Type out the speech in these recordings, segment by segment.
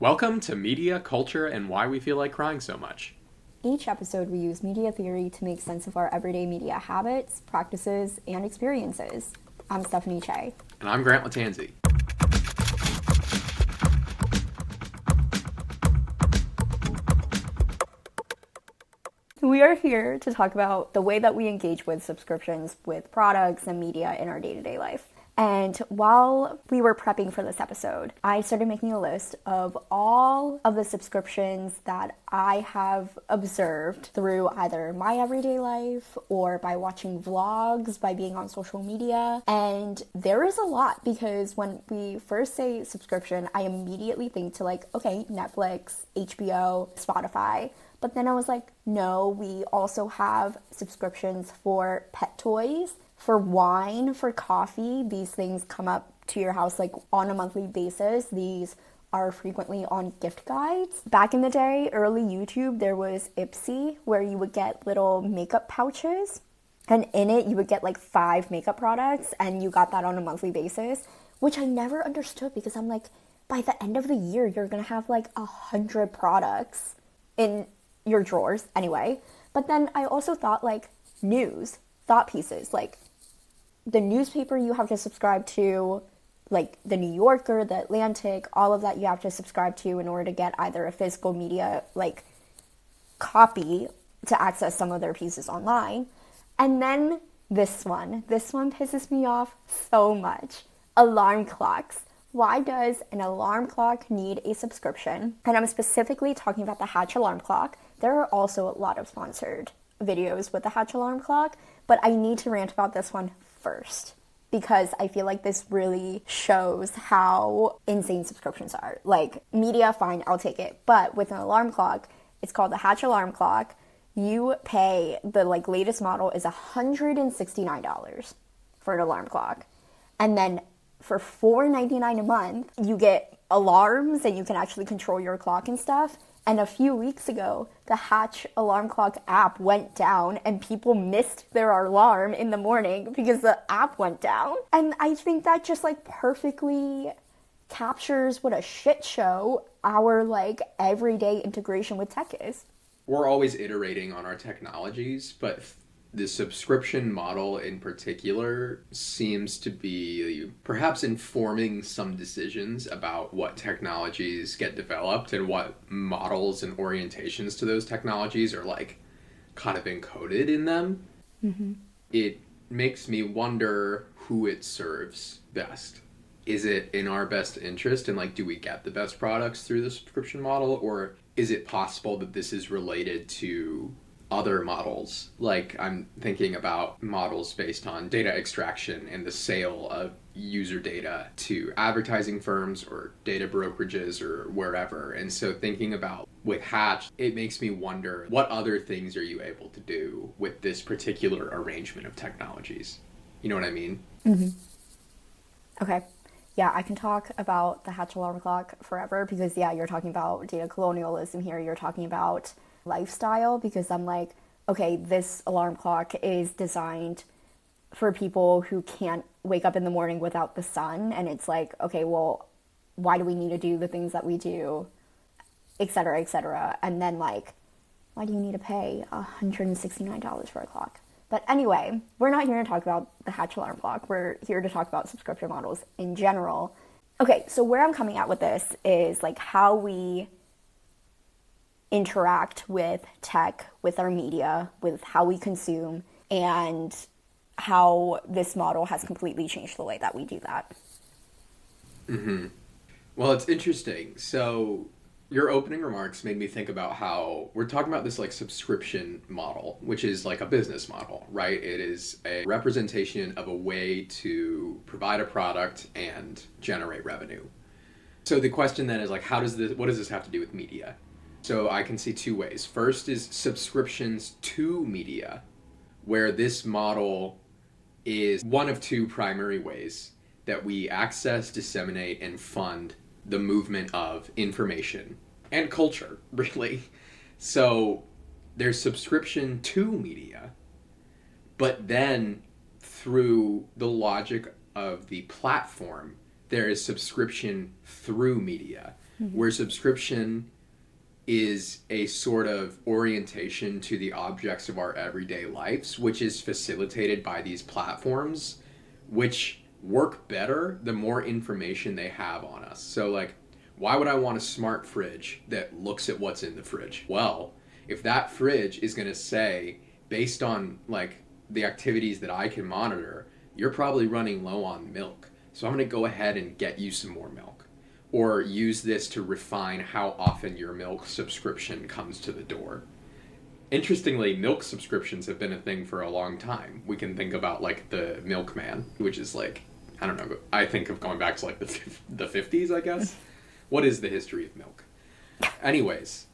Welcome to Media, Culture, and Why We Feel Like Crying So Much. Each episode, we use media theory to make sense of our everyday media habits, practices, and experiences. I'm Stefanie Che. And I'm Grant Latanzi. We are here to talk about the way that we engage with subscriptions, with products, and media in our day-to-day life. And while we were prepping for this episode, I started making a list of all of the subscriptions that I have observed through either my everyday life or by watching vlogs, by being on social media. And there is a lot because when we first say subscription, I immediately think to okay, Netflix, HBO, Spotify. But then I was like, no, we also have subscriptions for pet toys, for wine, for coffee. These things come up to your house on a monthly basis. These are frequently on gift guides. Back in the day, early YouTube, there was Ipsy, where you would get little makeup pouches. And in it, you would get 5 makeup products, and you got that on a monthly basis, which I never understood because I'm like, by the end of the year, you're gonna have 100 products in your drawers anyway. But then I also thought news, thought pieces, the newspaper you have to subscribe to, the New Yorker, the Atlantic, all of that you have to subscribe to in order to get either a physical media copy to access some of their pieces online. And then this one pisses me off so much. Alarm clocks. Why does an alarm clock need a subscription? And I'm specifically talking about the Hatch alarm clock. There are also a lot of sponsored videos with the Hatch alarm clock, but I need to rant about this one first because I feel like this really shows how insane subscriptions are. Media, fine, I'll take it. But with an alarm clock, it's called the Hatch alarm clock. You pay, the latest model is $169 for an alarm clock. And then for $4.99 a month, you get alarms and you can actually control your clock and stuff. And a few weeks ago, the Hatch alarm clock app went down and people missed their alarm in the morning because the app went down. And I think that just perfectly captures what a shit show our everyday integration with tech is. We're always iterating on our technologies, but the subscription model in particular seems to be perhaps informing some decisions about what technologies get developed and what models and orientations to those technologies are kind of encoded in them. Mm-hmm. It makes me wonder who it serves best. Is it in our best interest and do we get the best products through the subscription model, or is it possible that this is related to other models? I'm thinking about models based on data extraction and the sale of user data to advertising firms or data brokerages or wherever. And so thinking about with Hatch, it makes me wonder, what other things are you able to do with this particular arrangement of technologies? You know what I mean? Mm-hmm. Okay. Yeah, I can talk about the Hatch alarm clock forever because, you're talking about data colonialism here. You're talking about lifestyle because I'm okay, this alarm clock is designed for people who can't wake up in the morning without the sun. And it's okay, well, why do we need to do the things that we do, et cetera, et cetera. And then why do you need to pay $169 for a clock? But anyway, we're not here to talk about the Hatch alarm clock. We're here to talk about subscription models in general. Okay, so where I'm coming at with this is how we interact with tech, with our media, with how we consume, and how this model has completely changed the way that we do that. Mm-hmm. Well, it's interesting. So your opening remarks made me think about how we're talking about this subscription model, which is a business model, right? It is a representation of a way to provide a product and generate revenue. So the question then is what does this have to do with media? So I can see two ways. First is subscriptions to media, where this model is one of two primary ways that we access, disseminate, and fund the movement of information and culture, really. So there's subscription to media, but then through the logic of the platform, there is subscription through media, where subscription is a sort of orientation to the objects of our everyday lives, which is facilitated by these platforms, which work better the more information they have on us. So, like, why would I want a smart fridge that looks at what's in the fridge? Well, if that fridge is going to say, based on, like, the activities that I can monitor, you're probably running low on milk. So I'm going to go ahead and get you some more milk. Or use this to refine how often your milk subscription comes to the door. Interestingly, milk subscriptions have been a thing for a long time. We can think about, like, the milkman, which is, like, I don't know, I think of going back to, like, the 50s, I guess. What is the history of milk? Anyways,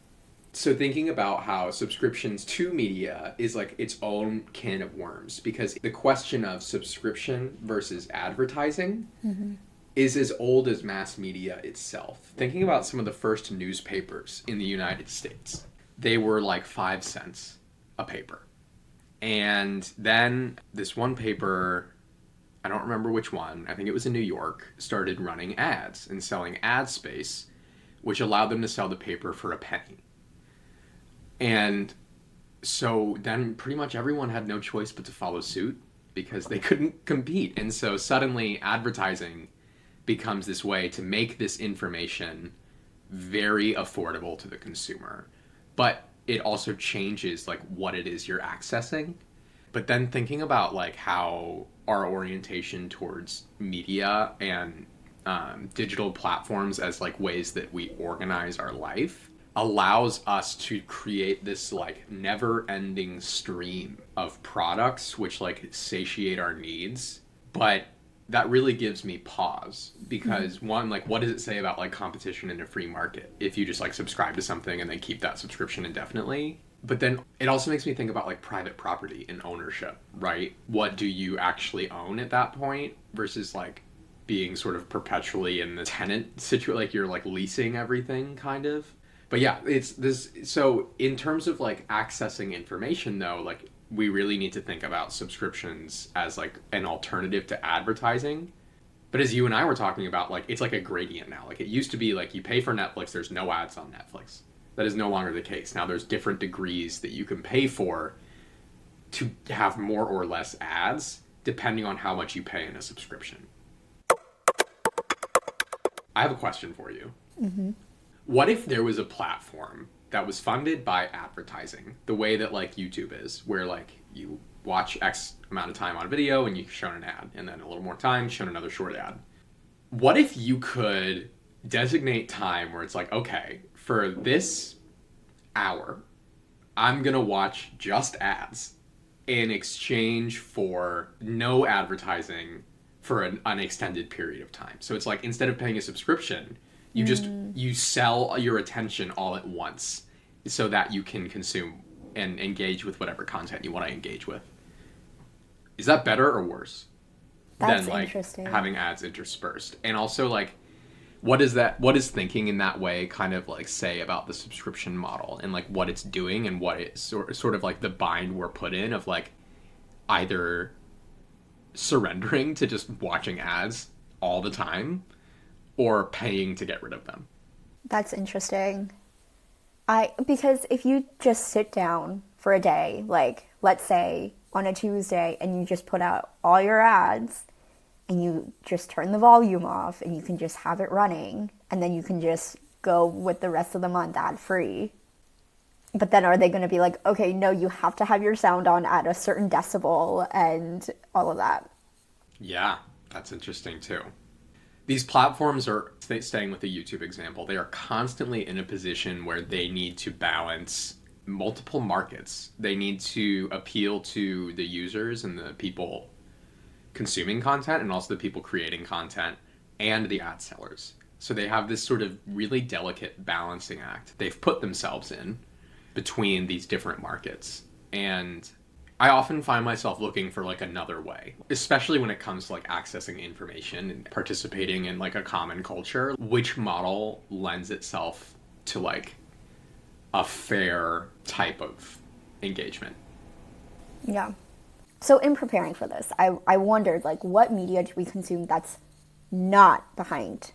so thinking about how subscriptions to media is, like, its own can of worms, because the question of subscription versus advertising is as old as mass media itself. Thinking about some of the first newspapers in the United States, they were like 5 cents a paper. And then this one paper, I don't remember which one, I think it was in New York, started running ads and selling ad space, which allowed them to sell the paper for a penny. And so then pretty much everyone had no choice but to follow suit because they couldn't compete. And so suddenly advertising becomes this way to make this information very affordable to the consumer. But it also changes, like, what it is you're accessing. But then thinking about, like, how our orientation towards media and digital platforms as, like, ways that we organize our life allows us to create this, like, never-ending stream of products which, like, satiate our needs. But that really gives me pause because one, like, what does it say about, like, competition in a free market if you just, like, subscribe to something and then keep that subscription indefinitely? But then it also makes me think about, like, private property and ownership, right? What do you actually own at that point versus, like, being sort of perpetually in the tenant situation, like you're, like, leasing everything kind of. But yeah, it's this. So in terms of, like, accessing information though, like, we really need to think about subscriptions as, like, an alternative to advertising. But as you and I were talking about, like, it's like a gradient now. Like, it used to be, like, you pay for Netflix, there's no ads on Netflix. That is no longer the case. Now there's different degrees that you can pay for to have more or less ads, depending on how much you pay in a subscription. I have a question for you. What if there was a platform that was funded by advertising, the way that, like, YouTube is, where, like, you watch X amount of time on a video and you're shown an ad, and then a little more time, shown another short ad. What if you could designate time where it's like, okay, for this hour, I'm gonna watch just ads in exchange for no advertising for an extended period of time. So it's like, instead of paying a subscription, you sell your attention all at once so that you can consume and engage with whatever content you want to engage with. Is that better or worse than, like, having ads interspersed? And also, like, what is thinking in that way kind of, like, say about the subscription model and, like, what it's doing and what it's sort of like the bind we're put in of, like, either surrendering to just watching ads all the time or paying to get rid of them? That's interesting. Because if you just sit down for a day, like, let's say on a Tuesday, and you just put out all your ads and you just turn the volume off and you can just have it running, and then you can just go with the rest of the month ad free. But then are they going to be like, okay, no, you have to have your sound on at a certain decibel and all of that? Yeah, that's interesting too. These platforms are, staying with the YouTube example, they are constantly in a position where they need to balance multiple markets. They need to appeal to the users and the people consuming content, and also the people creating content, and the ad sellers. So they have this sort of really delicate balancing act they've put themselves in between these different markets. And I often find myself looking for, like, another way, especially when it comes to, like, accessing information and participating in, like, a common culture. Which model lends itself to, like, a fair type of engagement? Yeah. So in preparing for this, I wondered, like, what media do we consume that's not behind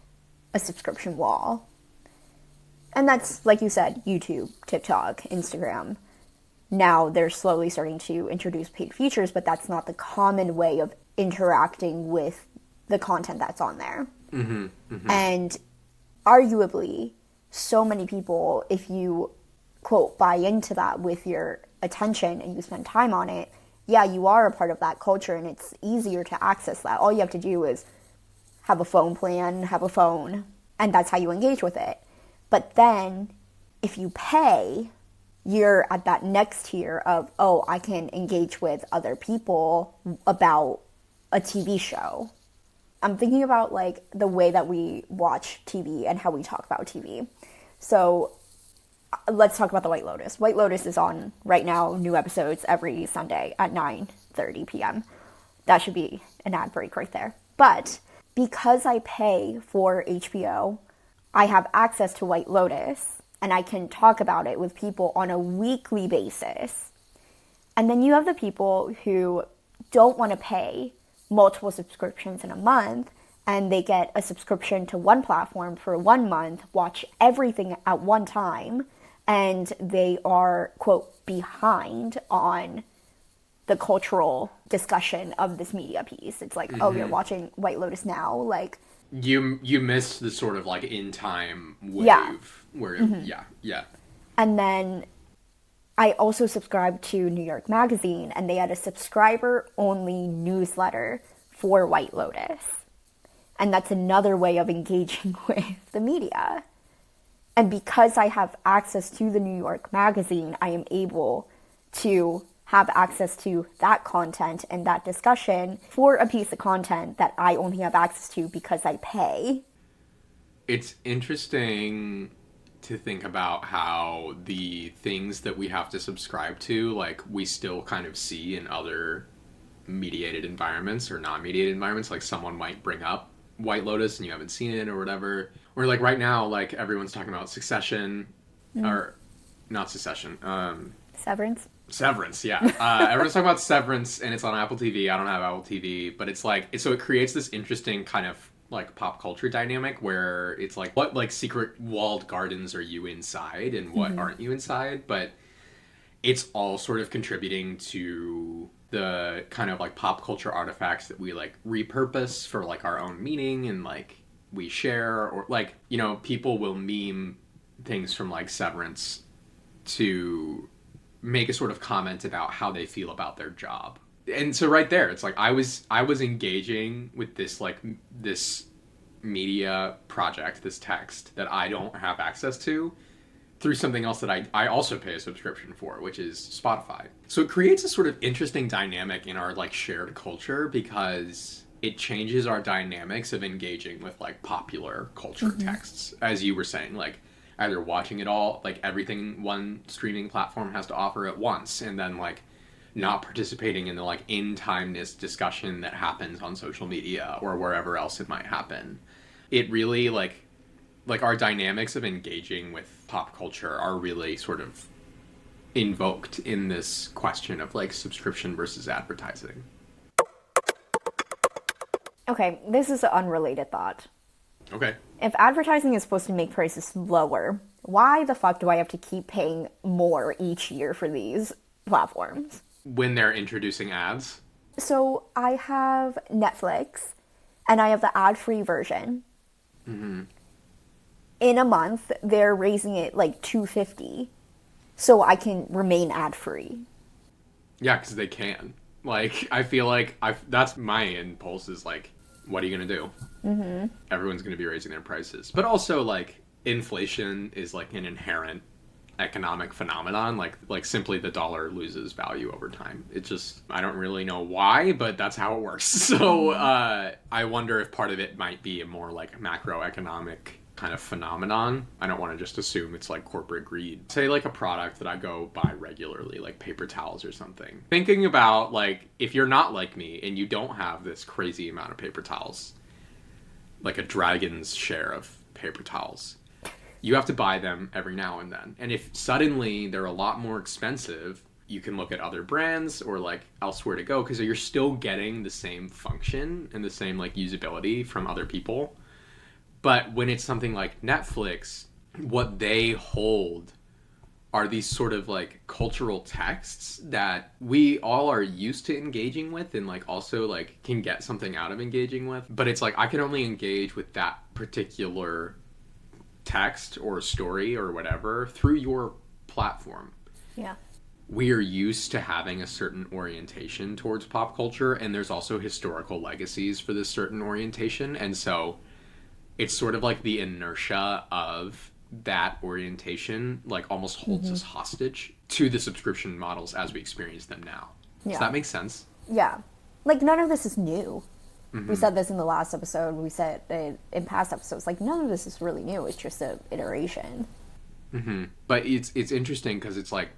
a subscription wall? And that's, like you said, YouTube, TikTok, Instagram. Now they're slowly starting to introduce paid features, but that's not the common way of interacting with the content that's on there. Mm-hmm, mm-hmm. And arguably, so many people, if you, quote, buy into that with your attention and you spend time on it, yeah, you are a part of that culture and it's easier to access that. All you have to do is have a phone plan, have a phone, and that's how you engage with it. But then, if you pay, you're at that next tier of, oh, I can engage with other people about a TV show. I'm thinking about, like, the way that we watch TV and how we talk about TV. So, let's talk about The White Lotus. White Lotus is on right now, new episodes every Sunday at 9:30 p.m. That should be an ad break right there. But because I pay for HBO, I have access to White Lotus, and I can talk about it with people on a weekly basis. And then you have the people who don't want to pay multiple subscriptions in a month, and they get a subscription to one platform for 1 month, watch everything at one time, and they are, quote, behind on the cultural discussion of this media piece. It's like, oh, you're watching White Lotus now, like... You missed the sort of, like, in-time wave. Yeah. Where, yeah. And then I also subscribed to New York Magazine, and they had a subscriber-only newsletter for White Lotus. And that's another way of engaging with the media. And because I have access to the New York Magazine, I am able to have access to that content and that discussion for a piece of content that I only have access to because I pay. It's interesting to think about how the things that we have to subscribe to, like, we still kind of see in other mediated environments or non-mediated environments. Like, someone might bring up White Lotus and you haven't seen it or whatever. Or, like, right now, like, everyone's talking about Succession, or not Succession, Severance, yeah. Everyone's talking about Severance, and it's on Apple TV. I don't have Apple TV, but it's like, so it creates this interesting kind of, like, pop culture dynamic where it's like, what, like, secret walled gardens are you inside and what aren't you inside? But it's all sort of contributing to the kind of, like, pop culture artifacts that we, like, repurpose for, like, our own meaning and, like, we share, or, like, you know, people will meme things from, like, Severance to make a sort of comment about how they feel about their job. And so right there, it's like I was engaging with this, like, this media project, this text that I don't have access to through something else that I also pay a subscription for, which is Spotify. So it creates a sort of interesting dynamic in our, like, shared culture because it changes our dynamics of engaging with, like, popular culture texts, as you were saying, like, either watching it all, like, everything one streaming platform has to offer at once, and then, like, not participating in the, like, in-timeness discussion that happens on social media or wherever else it might happen. It really, like our dynamics of engaging with pop culture are really sort of invoked in this question of, like, subscription versus advertising. Okay, this is an unrelated thought. Okay. If advertising is supposed to make prices lower, why the fuck do I have to keep paying more each year for these platforms? When they're introducing ads? So I have Netflix, and I have the ad-free version. Mm-hmm. In a month, they're raising it like $2.50, so I can remain ad-free. Yeah, because they can. Like, I feel like that's my impulse is, like, what are you going to do? Mm-hmm. Everyone's going to be raising their prices. But also, like, inflation is, like, an inherent economic phenomenon. Like simply the dollar loses value over time. It just, I don't really know why, but that's how it works. So I wonder if part of it might be a more, like, macroeconomic kind of phenomenon. I don't want to just assume it's, like, corporate greed. Say, like, a product that I go buy regularly, like paper towels or something. Thinking about, like, if you're not like me and you don't have this crazy amount of paper towels, like a dragon's share of paper towels, you have to buy them every now and then. And if suddenly they're a lot more expensive, you can look at other brands or, like, elsewhere to go, because you're still getting the same function and the same, like, usability from other people. But when it's something like Netflix, what they hold are these sort of like cultural texts that we all are used to engaging with and like also like can get something out of engaging with. But it's like I can only engage with that particular text or story or whatever through your platform. Yeah. We are used to having a certain orientation towards pop culture, and there's also historical legacies for this certain orientation. And so it's sort of like the inertia of that orientation like almost holds us hostage to the subscription models as we experience them now. Yeah. Does that make sense? Yeah. Like, none of this is new. We said this in the last episode. We said it in past episodes. Like, none of this is really new. It's just an iteration. But it's interesting because it's like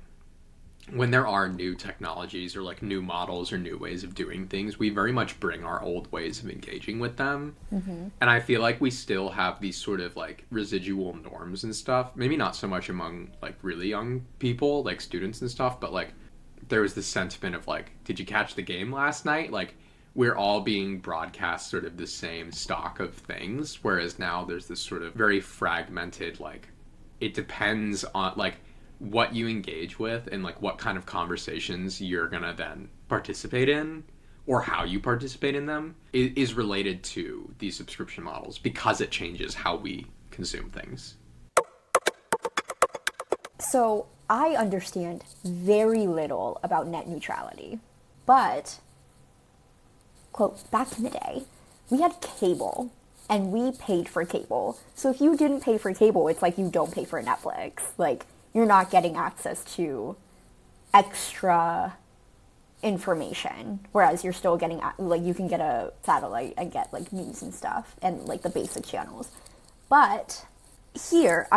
when there are new technologies or like new models or new ways of doing things, we very much bring our old ways of engaging with them. And I feel like we still have these sort of like residual norms and stuff. Maybe not so much among like really young people, like students and stuff, but like there was this sentiment of like, did you catch the game last night? Like we're all being broadcast sort of the same stock of things. Whereas now there's this sort of very fragmented, like it depends on like what you engage with and like what kind of conversations you're gonna then participate in or how you participate in them is related to these subscription models because it changes how we consume things. So I understand very little about net neutrality, but, quote, back in the day, we had cable and we paid for cable. So if you didn't pay for cable, it's like you don't pay for Netflix. Like, you're not getting access to extra information, whereas you're still getting, like, you can get a satellite and get like news and stuff and like the basic channels. But here,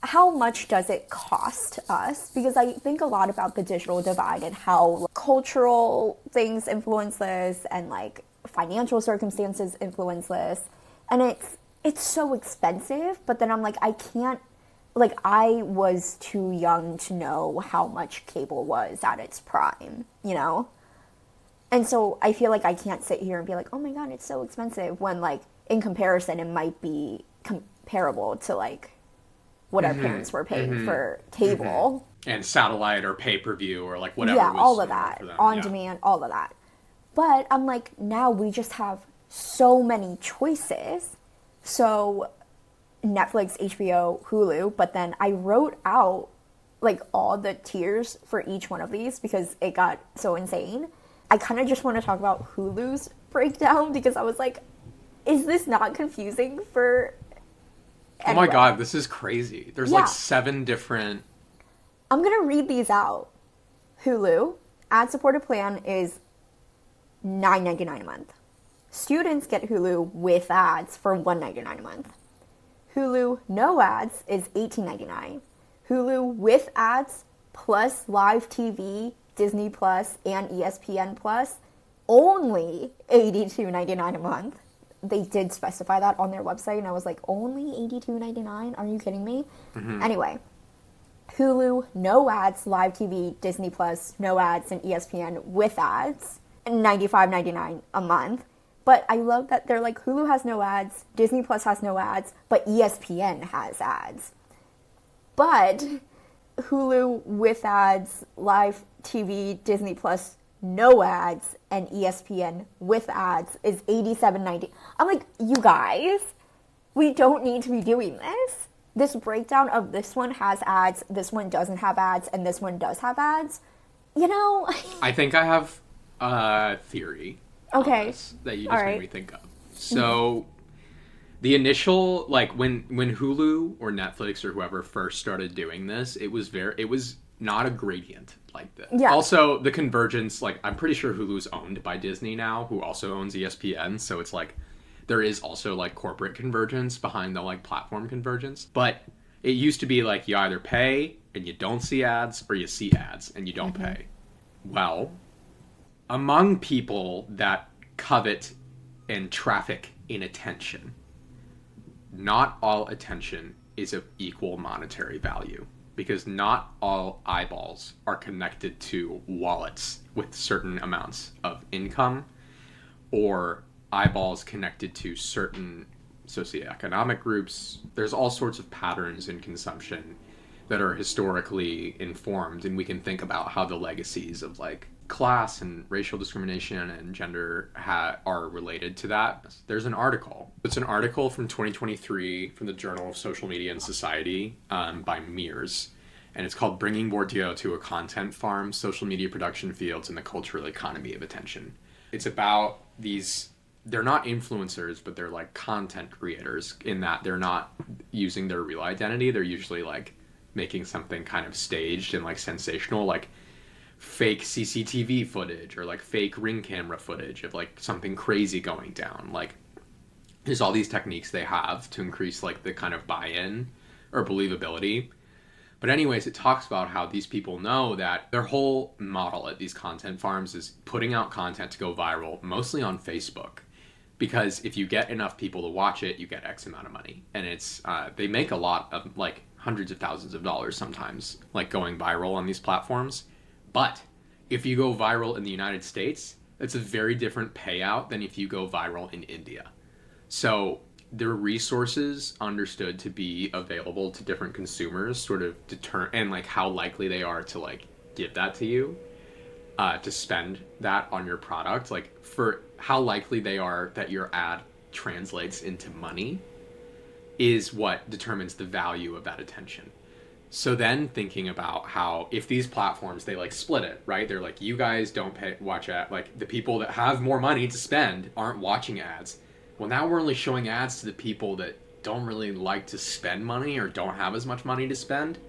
how much does it cost us? Because I think a lot about the digital divide and how cultural things influence this and like financial circumstances influence this, and it's so expensive. But then I'm like, I can't. Like, I was too young to know how much cable was at its prime, you know? And so I feel like I can't sit here and be like, oh my God, it's so expensive, when, like, in comparison, it might be comparable to, like, what our parents were paying for cable. And satellite or pay-per-view or, like, whatever. Yeah, was all of that. On demand, all of that. But I'm like, now we just have so many choices. So Netflix, HBO, Hulu, but then I wrote out like all the tiers for each one of these because it got so insane. I kind of just want to talk about Hulu's breakdown because I was like, is this not confusing for anyone? Oh my God, this is crazy. There's like 7 different... I'm going to read these out. Hulu, ad-supported plan is $9.99 a month. Students get Hulu with ads for $1.99 a month. Hulu no ads is $18.99. Hulu with ads plus live TV, Disney Plus, and ESPN Plus, only $82.99 a month. They did specify that on their website, and I was like, only $82.99? Are you kidding me? Anyway, Hulu no ads, live TV, Disney Plus, no ads, and ESPN with ads, $95.99 a month. But I love that they're like, Hulu has no ads, Disney Plus has no ads, but ESPN has ads. But Hulu with ads, live TV, Disney Plus, no ads, and ESPN with ads is $87.90. I'm like, you guys, we don't need to be doing this. This breakdown of this one has ads, this one doesn't have ads, and this one does have ads. You know? I think I have a theory. Okay. That you just made me think of. So, the initial, like, when Hulu or Netflix or whoever first started doing this, it was not a gradient like this. Yeah. Also, the convergence, like, I'm pretty sure Hulu's owned by Disney now, who also owns ESPN, so it's like, there is also, like, corporate convergence behind the, like, platform convergence. But it used to be, like, you either pay and you don't see ads, or you see ads and you don't pay. Well, among people that covet and traffic in attention, not all attention is of equal monetary value, because not all eyeballs are connected to wallets with certain amounts of income, or eyeballs connected to certain socioeconomic groups. There's all sorts of patterns in consumption that are historically informed, and we can think about how the legacies of like class and racial discrimination and gender are related to that. There's an article. It's an article from 2023 from the Journal of Social Media and Society by Mears, and it's called Bringing Bourdieu to a Content Farm, Social Media Production Fields and the Cultural Economy of Attention. It's about these, they're not influencers, but they're like content creators in that they're not using their real identity. They're usually like making something kind of staged and like sensational, like fake CCTV footage or like fake ring camera footage of like something crazy going down. Like there's all these techniques they have to increase like the kind of buy-in or believability. But anyways, it talks about how these people know that their whole model at these content farms is putting out content to go viral, mostly on Facebook. Because if you get enough people to watch it, you get X amount of money. And it's, they make a lot of like hundreds of thousands of dollars sometimes, like going viral on these platforms. But if you go viral in the United States, it's a very different payout than if you go viral in India. So their resources understood to be available to different consumers sort of and like how likely they are to like give that to you, to spend that on your product, like for how likely they are that your ad translates into money is what determines the value of that attention. So then thinking about how if these platforms, they like split it, right? They're like, you guys don't watch ad, like the people that have more money to spend aren't watching ads. Well, now we're only showing ads to the people that don't really like to spend money or don't have as much money to spend.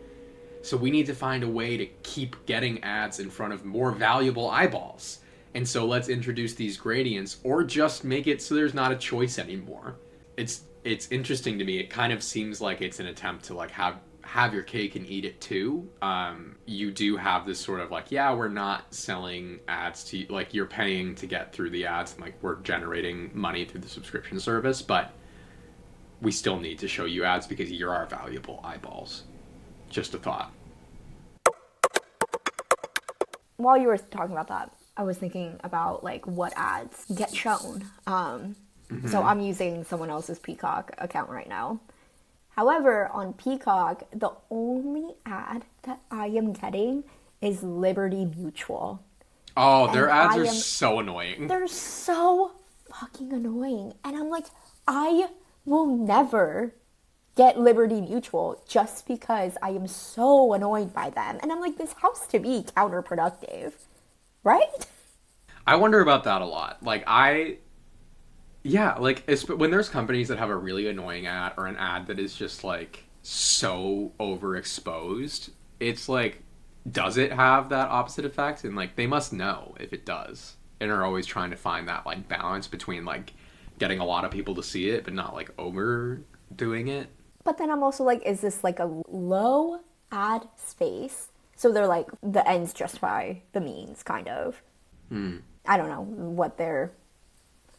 So we need to find a way to keep getting ads in front of more valuable eyeballs. And so let's introduce these gradients or just make it so there's not a choice anymore. It's interesting to me. It kind of seems like it's an attempt to like have your cake and eat it too. You do have this sort of like, yeah, we're not selling ads to you, like you're paying to get through the ads and like we're generating money through the subscription service, but we still need to show you ads because you're our valuable eyeballs. Just a thought. While you were talking about that, I was thinking about like what ads get shown. So I'm using someone else's Peacock account right now. However, on Peacock, the only ad that I am getting is Liberty Mutual. Oh, their ads are so annoying. They're so fucking annoying. And I'm like, I will never get Liberty Mutual just because I am so annoyed by them. And I'm like, this has to be counterproductive, right? I wonder about that a lot. Like, yeah, like, when there's companies that have a really annoying ad or an ad that is just, like, so overexposed, it's like, does it have that opposite effect? And, like, they must know if it does. And are always trying to find that, like, balance between, like, getting a lot of people to see it, but not, like, overdoing it. But then I'm also like, is this, like, a low ad space? So they're like, the ends justify the means, kind of. I don't know what their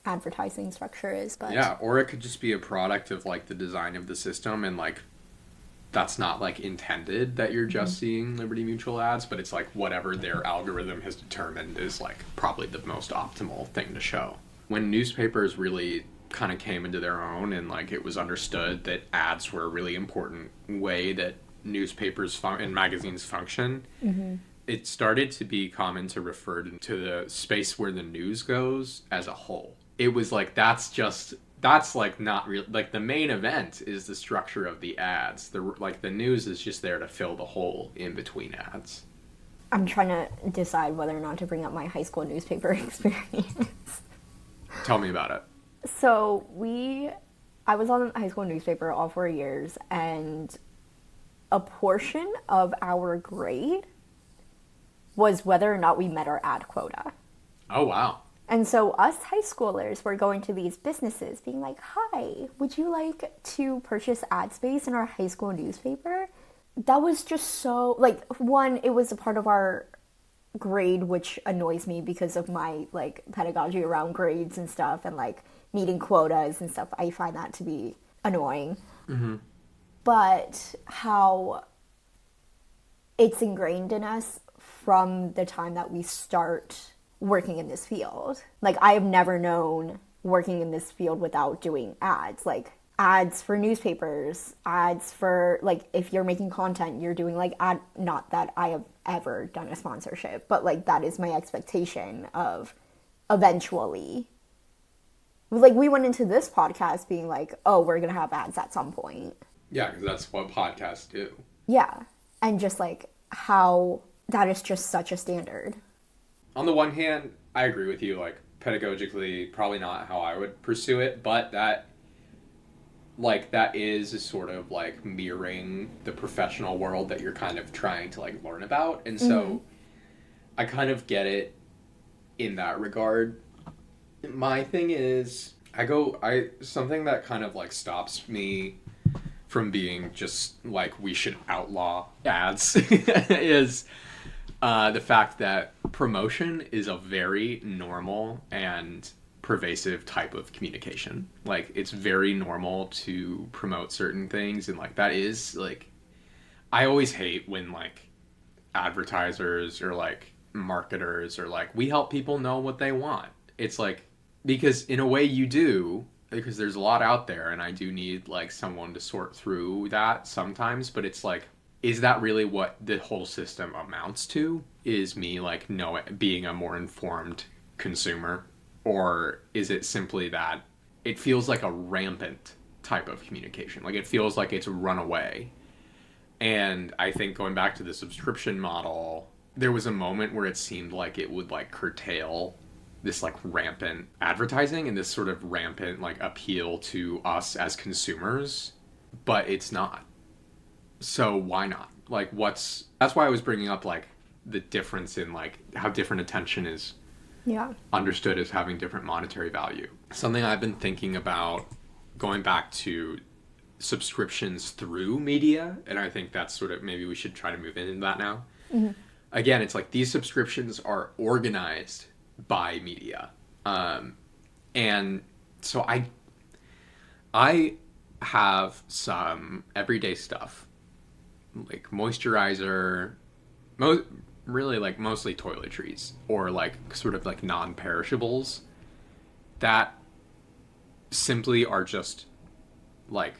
advertising structure is, but yeah, or it could just be a product of like the design of the system, and like that's not like intended that you're just seeing Liberty Mutual ads, but it's like whatever their algorithm has determined is like probably the most optimal thing to show. When newspapers really kind of came into their own and like it was understood that ads were a really important way that newspapers and magazines function, it started to be common to refer to the space where the news goes as a whole. It was like, that's like not real. Like the main event is the structure of the ads. The news is just there to fill the hole in between ads. I'm trying to decide whether or not to bring up my high school newspaper experience. Tell me about it. So I was on the high school newspaper all 4 years, and a portion of our grade was whether or not we met our ad quota. Oh, wow. And so us high schoolers were going to these businesses being like, hi, would you like to purchase ad space in our high school newspaper? That was just so, like, one, it was a part of our grade, which annoys me because of my, like, pedagogy around grades and stuff and, like, meeting quotas and stuff. I find that to be annoying. But how it's ingrained in us from the time that we start working in this field. Like, I have never known working in this field without doing ads. Like, ads for newspapers, ads for, like, if you're making content, you're doing, like, not that I have ever done a sponsorship, but, like, that is my expectation of eventually. Like, we went into this podcast being like, oh, we're going to have ads at some point. Yeah, because that's what podcasts do. Yeah. And just, like, how that is just such a standard. On the one hand, I agree with you, like, pedagogically, probably not how I would pursue it, but that is sort of, like, mirroring the professional world that you're kind of trying to, like, learn about. And so I kind of get it in that regard. My thing is, something that kind of, like, stops me from being just, like, we should outlaw ads is the fact that promotion is a very normal and pervasive type of communication. Like, it's very normal to promote certain things, and, like, that is, like, I always hate when, like, advertisers or, like, marketers are like, we help people know what they want. It's like, because in a way you do, because there's a lot out there, and I do need, like, someone to sort through that sometimes, but it's like, is that really what the whole system amounts to? Is me, like, being a more informed consumer? Or is it simply that it feels like a rampant type of communication? Like, it feels like it's run away. And I think going back to the subscription model, there was a moment where it seemed like it would, like, curtail this, like, rampant advertising and this sort of rampant, like, appeal to us as consumers. But it's not. So why not? Like, that's why I was bringing up, like, the difference in, like, how different attention is understood as having different monetary value. Something I've been thinking about, going back to subscriptions through media, and I think that's sort of, maybe we should try to move into that now. Mm-hmm. Again, it's like these subscriptions are organized by media. And so I have some everyday stuff, like moisturizer, really, like, mostly toiletries, or, like, sort of, like, non-perishables that simply are just, like,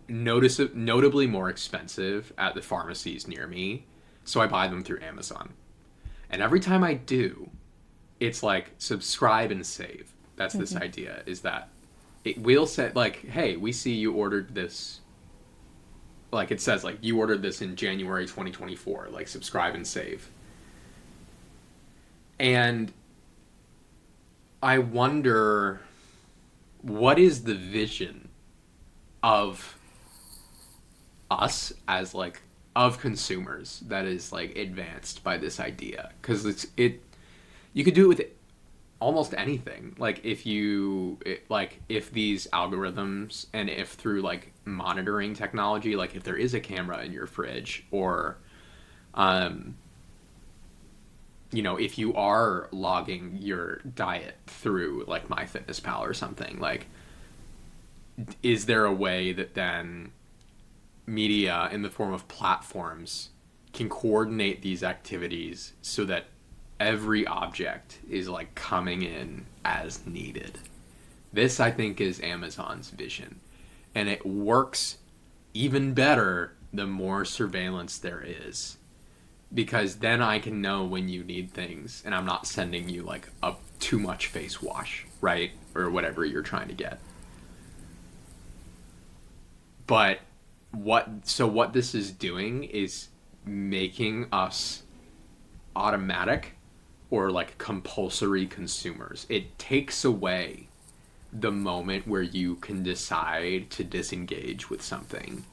notably more expensive at the pharmacies near me, so I buy them through Amazon. And every time I do, it's like, subscribe and save. That's this idea, is that it will say, like, hey, we see you ordered this. Like, it says, like, you ordered this in January 2024. Like, subscribe and save. And I wonder, what is the vision of us as, like, of consumers that is, like, advanced by this idea? Because you could do it with almost anything. Like, if these algorithms, and if through, like, monitoring technology, like, if there is a camera in your fridge, or if you are logging your diet through, like, MyFitnessPal or something, like, is there a way that then media in the form of platforms can coordinate these activities so that every object is, like, coming in as needed? This, I think, is Amazon's vision. And it works even better the more surveillance there is. Because then I can know when you need things, and I'm not sending you, like, a too much face wash, right? Or whatever you're trying to get. But what this is doing is making us automatic or, like, compulsory consumers. It takes away the moment where you can decide to disengage with something.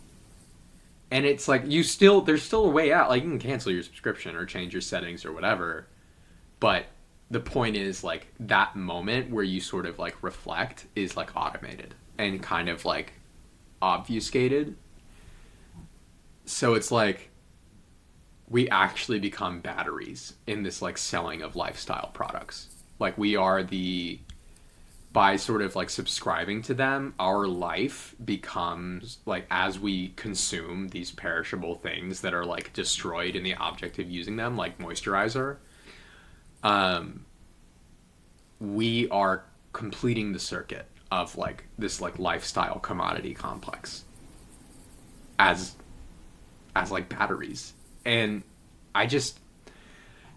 And it's like, there's still a way out. Like, you can cancel your subscription or change your settings or whatever. But the point is, like, that moment where you sort of, like, reflect is, like, automated and kind of, like, obfuscated. So it's like, we actually become batteries in this, like, selling of lifestyle products. Like, we are by sort of, like, subscribing to them, our life becomes, like, as we consume these perishable things that are, like, destroyed in the object of using them, like moisturizer, we are completing the circuit of like this like lifestyle commodity complex as like batteries. And I just,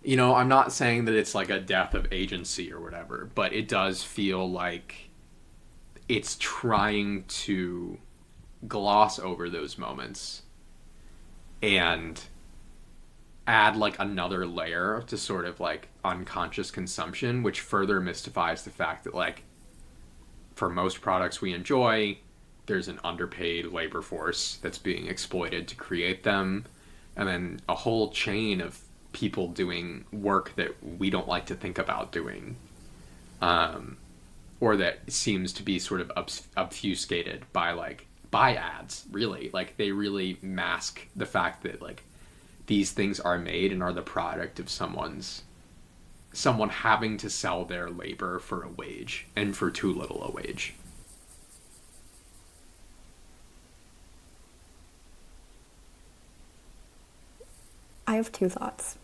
I'm not saying that it's like a death of agency or whatever, but it does feel like it's trying to gloss over those moments and add like another layer to sort of like unconscious consumption, which further mystifies the fact that like for most products we enjoy, there's an underpaid labor force that's being exploited to create them, and then a whole chain of people doing work that we don't like to think about doing, or that seems to be sort of obfuscated by ads. Really, like they really mask the fact that like these things are made and are the product of someone having to sell their labor for a wage, and for too little a wage. I have two thoughts.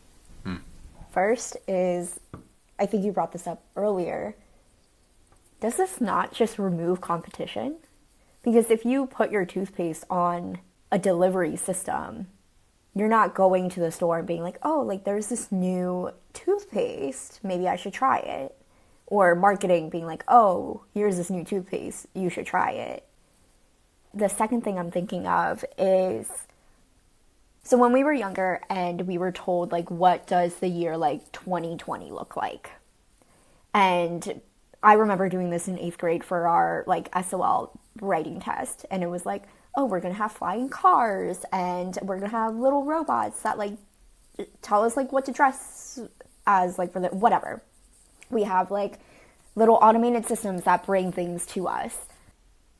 First is, I think you brought this up earlier. Does this not just remove competition? Because if you put your toothpaste on a delivery system, you're not going to the store and being like, oh, like there's this new toothpaste, maybe I should try it. Or marketing being like, oh, here's this new toothpaste, you should try it. The second thing I'm thinking of is, so when we were younger and we were told like, what does the year like 2020 look like? And I remember doing this in 8th grade for our like SOL writing test. And it was like, oh, we're going to have flying cars and we're going to have little robots that like tell us like what to dress as, like for the whatever. We have like little automated systems that bring things to us.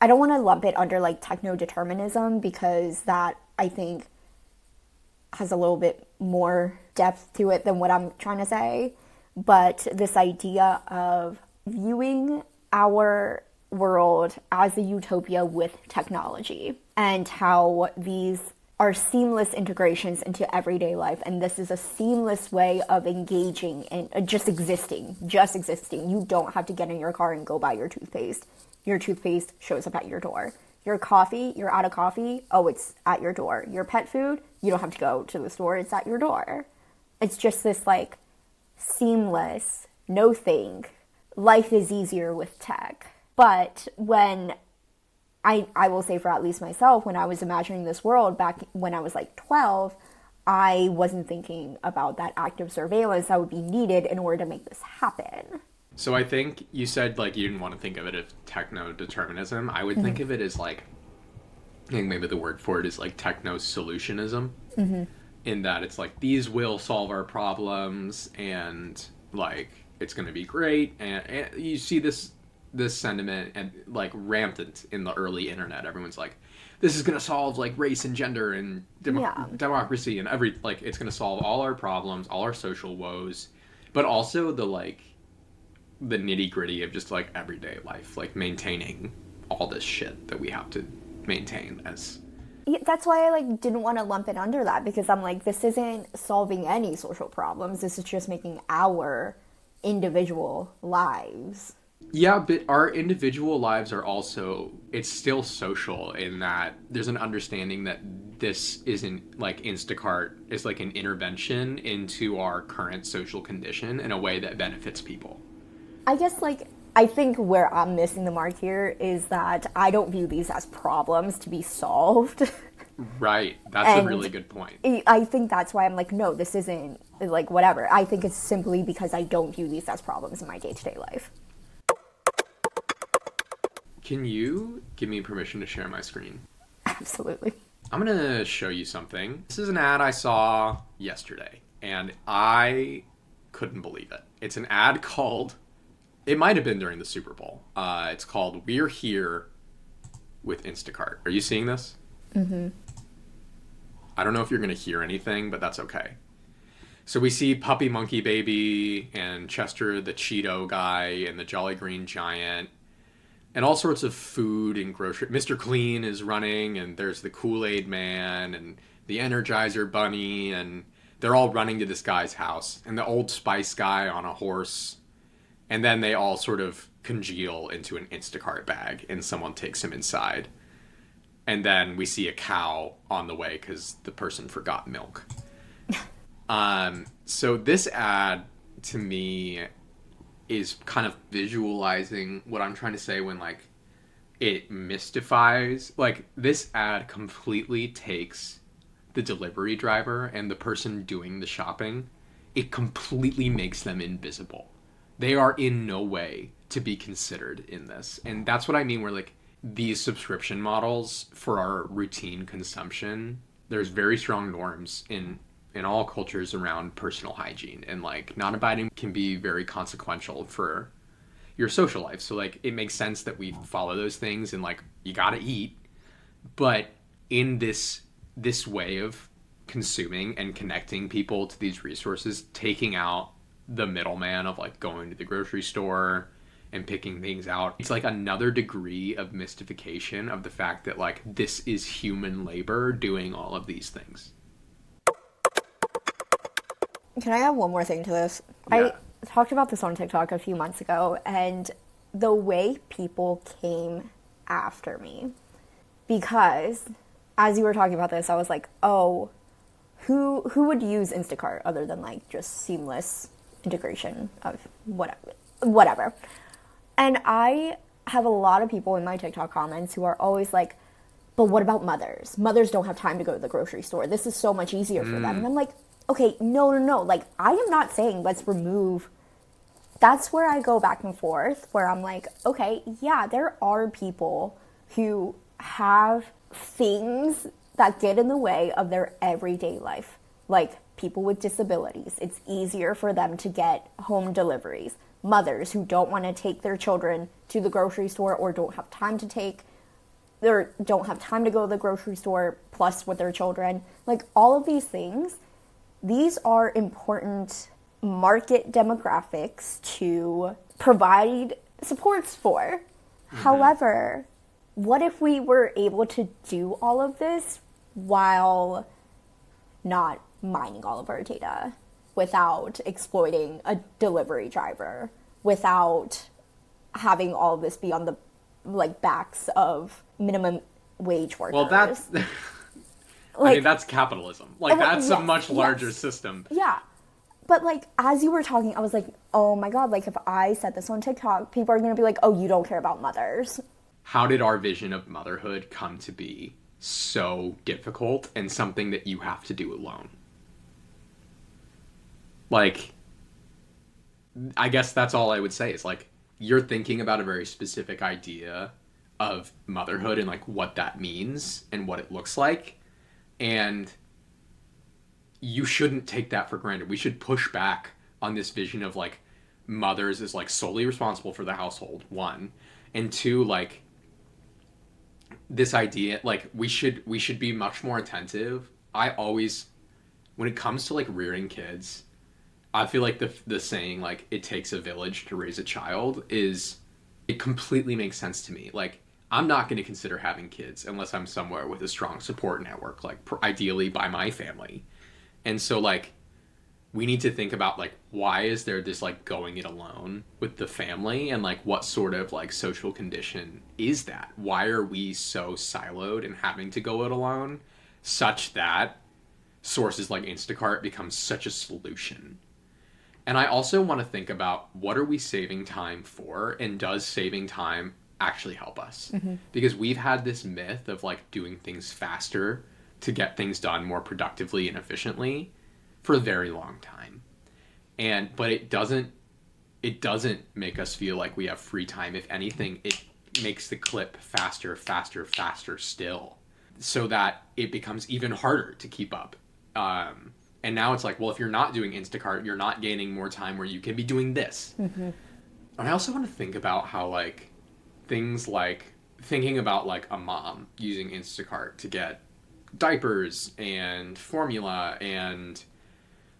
I don't want to lump it under like techno-determinism, because that I think has a little bit more depth to it than what I'm trying to say. But this idea of viewing our world as a utopia with technology, and how these are seamless integrations into everyday life, and this is a seamless way of engaging and just existing. You don't have to get in your car and go buy your toothpaste. Your toothpaste shows up at your door. Your coffee, you're out of coffee, oh, it's at your door. Your pet food, you don't have to go to the store, it's at your door. It's just this like seamless, no thing. Life is easier with tech. But when I will say, for at least myself, when I was imagining this world back when I was like 12, I wasn't thinking about that active surveillance that would be needed in order to make this happen. So I think you said like you didn't want to think of it as techno-determinism. I would think of it as like, I think maybe the word for it is like techno-solutionism. In that it's like, these will solve our problems and like it's going to be great. And you see this sentiment and like rampant in the early internet. Everyone's like, this is going to solve like race and gender and democracy and like it's going to solve all our problems, all our social woes, but also the nitty gritty of just like everyday life, like maintaining all this shit that we have to maintain as. Yeah, that's why I like didn't want to lump it under that, because I'm like, this isn't solving any social problems. This is just making our individual lives. Yeah, but our individual lives are also, it's still social in that there's an understanding that this isn't like Instacart is like an intervention into our current social condition in a way that benefits people. I guess like, I think where I'm missing the mark here is that I don't view these as problems to be solved. Right. That's a really good point. I think that's why I'm like, no, this isn't like whatever. I think it's simply because I don't view these as problems in my day-to-day life. Can you give me permission to share my screen? Absolutely. I'm going to show you something. This is an ad I saw yesterday, and I couldn't believe it. It's an ad called, it might have been during the Super Bowl. It's called We're Here with Instacart. Are you seeing this? Mm-hmm. I don't know if you're going to hear anything, but that's okay. So we see Puppy Monkey Baby and Chester the Cheeto guy and the Jolly Green Giant and all sorts of food and grocery. Mr. Clean is running, and there's the Kool-Aid Man and the Energizer Bunny, and they're all running to this guy's house, and the Old Spice guy on a horse. And then they all sort of congeal into an Instacart bag and someone takes him inside. And then we see a cow on the way because the person forgot milk. So this ad, to me, is kind of visualizing what I'm trying to say when, like, it mystifies. Like, this ad completely takes the delivery driver and the person doing the shopping. It completely makes them invisible. They are in no way to be considered in this. And that's what I mean where, like, these subscription models for our routine consumption, there's very strong norms in all cultures around personal hygiene, and like not abiding can be very consequential for your social life. So like it makes sense that we follow those things, and like you gotta eat, but in this way of consuming and connecting people to these resources, taking out the middleman of like going to the grocery store and picking things out, it's like another degree of mystification of the fact that like this is human labor doing all of these things. Can I add one more thing to this? Yeah. I talked about this on TikTok a few months ago, and the way people came after me, because as you were talking about this, I was like, oh, who would use Instacart other than like just seamless integration of whatever. And I have a lot of people in my TikTok comments who are always like, but what about mothers? Mothers don't have time to go to the grocery store. This is so much easier for them. And I'm like, okay, no. Like, I am not saying let's remove. That's where I go back and forth, where I'm like, okay, yeah, there are people who have things that get in the way of their everyday life. Like people with disabilities. It's easier for them to get home deliveries. Mothers who don't want to take their children to the grocery store or don't have time to go to the grocery store plus with their children. Like all of these things, these are important market demographics to provide supports for. However, what if we were able to do all of this while not mining all of our data, without exploiting a delivery driver, without having all of this be on the like backs of minimum wage workers? Well, that's I mean, that's capitalism. Like, that's a much larger system. Yeah. But, like, as you were talking, I was like, oh, my God, like, if I said this on TikTok, people are going to be like, oh, you don't care about mothers. How did our vision of motherhood come to be so difficult and something that you have to do alone? Like, I guess that's all I would say is, like, you're thinking about a very specific idea of motherhood and, like, what that means and what it looks like. And you shouldn't take that for granted. We should push back on this vision of like mothers as like solely responsible for the household, one. And two, like this idea, like we should be much more attentive. I always, when it comes to like rearing kids, I feel like the saying like it takes a village to raise a child it completely makes sense to me. Like I'm not going to consider having kids unless I'm somewhere with a strong support network, like ideally by my family. And so like we need to think about like why is there this like going it alone with the family, and like what sort of like social condition is that? Why are we so siloed and having to go it alone such that sources like Instacart become such a solution? And I also want to think about what are we saving time for, and does saving time actually help us? Because we've had this myth of like doing things faster to get things done more productively and efficiently for a very long time. But it doesn't make us feel like we have free time. If anything, it makes the clip faster still, so that it becomes even harder to keep up. And now it's like, well, if you're not doing Instacart, you're not gaining more time where you can be doing this. And I also want to think about how like things like thinking about like a mom using Instacart to get diapers and formula and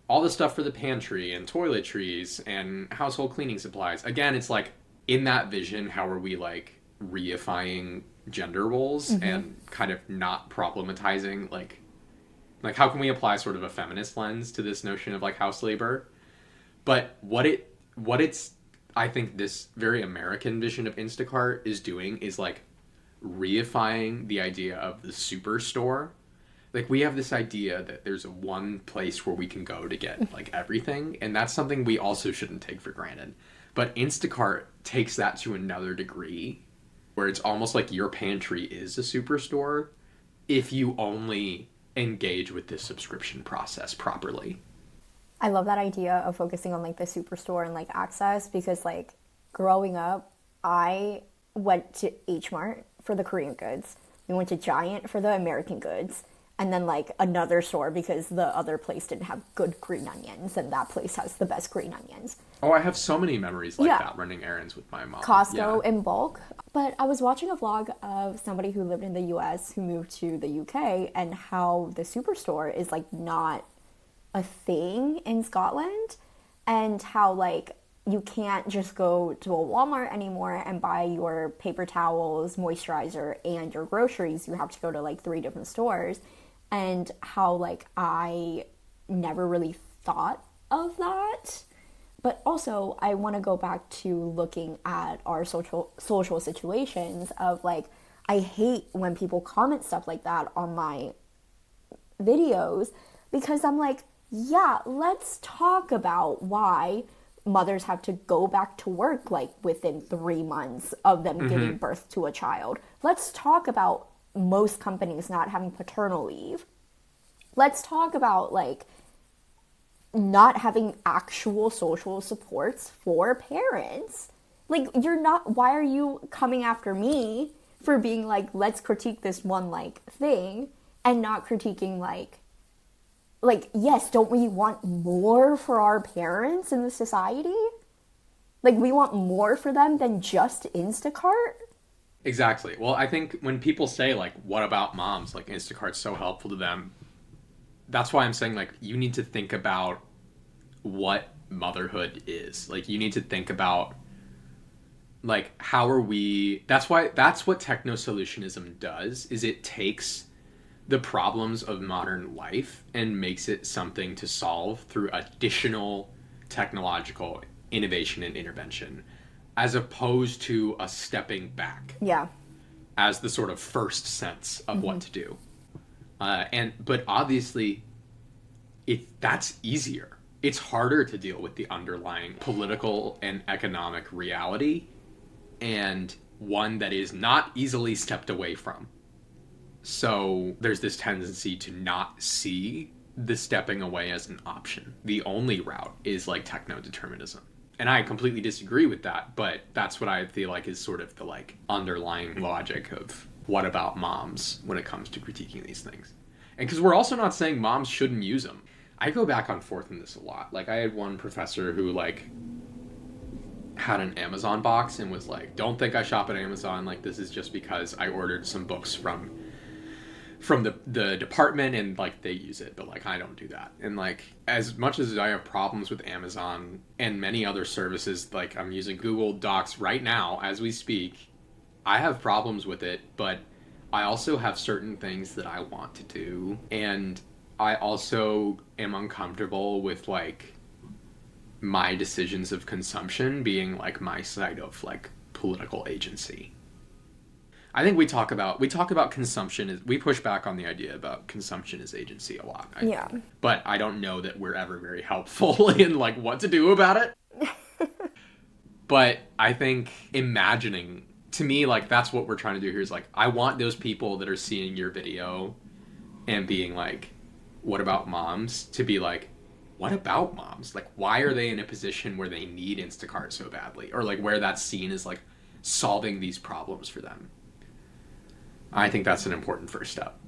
all the stuff for the pantry and toiletries and household cleaning supplies. Again, it's like in that vision, how are we like reifying gender roles and kind of not problematizing like how can we apply sort of a feminist lens to this notion of like house labor? But what it's I think this very American vision of Instacart is doing is like reifying the idea of the superstore. Like we have this idea that there's one place where we can go to get like everything, and that's something we also shouldn't take for granted. But Instacart takes that to another degree, where it's almost like your pantry is a superstore if you only engage with this subscription process properly. I love that idea of focusing on like the superstore and like access, because like growing up, I went to H Mart for the Korean goods. We went to Giant for the American goods. And then like another store because the other place didn't have good green onions, and that place has the best green onions. Oh, I have so many memories like that running errands with my mom. Costco in bulk. But I was watching a vlog of somebody who lived in the US who moved to the UK, and how the superstore is like not a thing in Scotland, and how like you can't just go to a Walmart anymore and buy your paper towels, moisturizer, and your groceries. You have to go to like 3 different stores. And how like I never really thought of that. But also I want to go back to looking at our social situations of like, I hate when people comment stuff like that on my videos, because I'm like, yeah, let's talk about why mothers have to go back to work like within 3 months of them giving birth to a child. Let's talk about most companies not having paternal leave. Let's talk about like not having actual social supports for parents. Like, why are you coming after me for being like, let's critique this one like thing, and not critiquing like, yes, don't we want more for our parents in the society? Like, we want more for them than just Instacart? Exactly. Well, I think when people say, like, what about moms? Like, Instacart's so helpful to them. That's why I'm saying, like, you need to think about what motherhood is. Like, you need to think about, like, how are we... That's what techno-solutionism does, is it takes the problems of modern life and makes it something to solve through additional technological innovation and intervention, as opposed to a stepping back. Yeah. As the sort of first sense of what to do. But obviously, that's easier. It's harder to deal with the underlying political and economic reality, and one that is not easily stepped away from. So there's this tendency to not see the stepping away as an option. The only route is like techno-determinism. And I completely disagree with that, but that's what I feel like is sort of the like underlying logic of what about moms when it comes to critiquing these things. And because we're also not saying moms shouldn't use them. I go back and forth in this a lot. Like, I had one professor who like had an Amazon box and was like, don't think I shop at Amazon. Like, this is just because I ordered some books from the department and like they use it, but like I don't do that. And like, as much as I have problems with Amazon and many other services, like I'm using Google Docs right now as we speak, I have problems with it, but I also have certain things that I want to do, and I also am uncomfortable with like my decisions of consumption being like my side of like political agency. I think we talk about consumption. We push back on the idea about consumption as agency a lot. Yeah. But I don't know that we're ever very helpful in like what to do about it. But I think imagining, to me, like that's what we're trying to do here is like, I want those people that are seeing your video and being like, what about moms? To be like, what about moms? Like, why are they in a position where they need Instacart so badly? Or like where that's seen as like solving these problems for them. I think that's an important first step.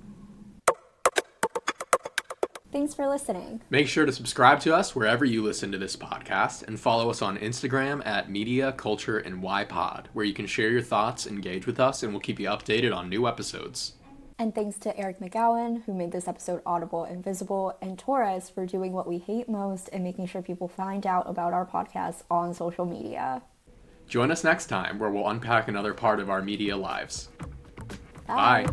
Thanks for listening. Make sure to subscribe to us wherever you listen to this podcast, and follow us on Instagram at Media, Culture, and YPod, where you can share your thoughts, engage with us, and we'll keep you updated on new episodes. And thanks to Eric McGowan, who made this episode audible and visible, and Torres for doing what we hate most and making sure people find out about our podcast on social media. Join us next time, where we'll unpack another part of our media lives. Bye.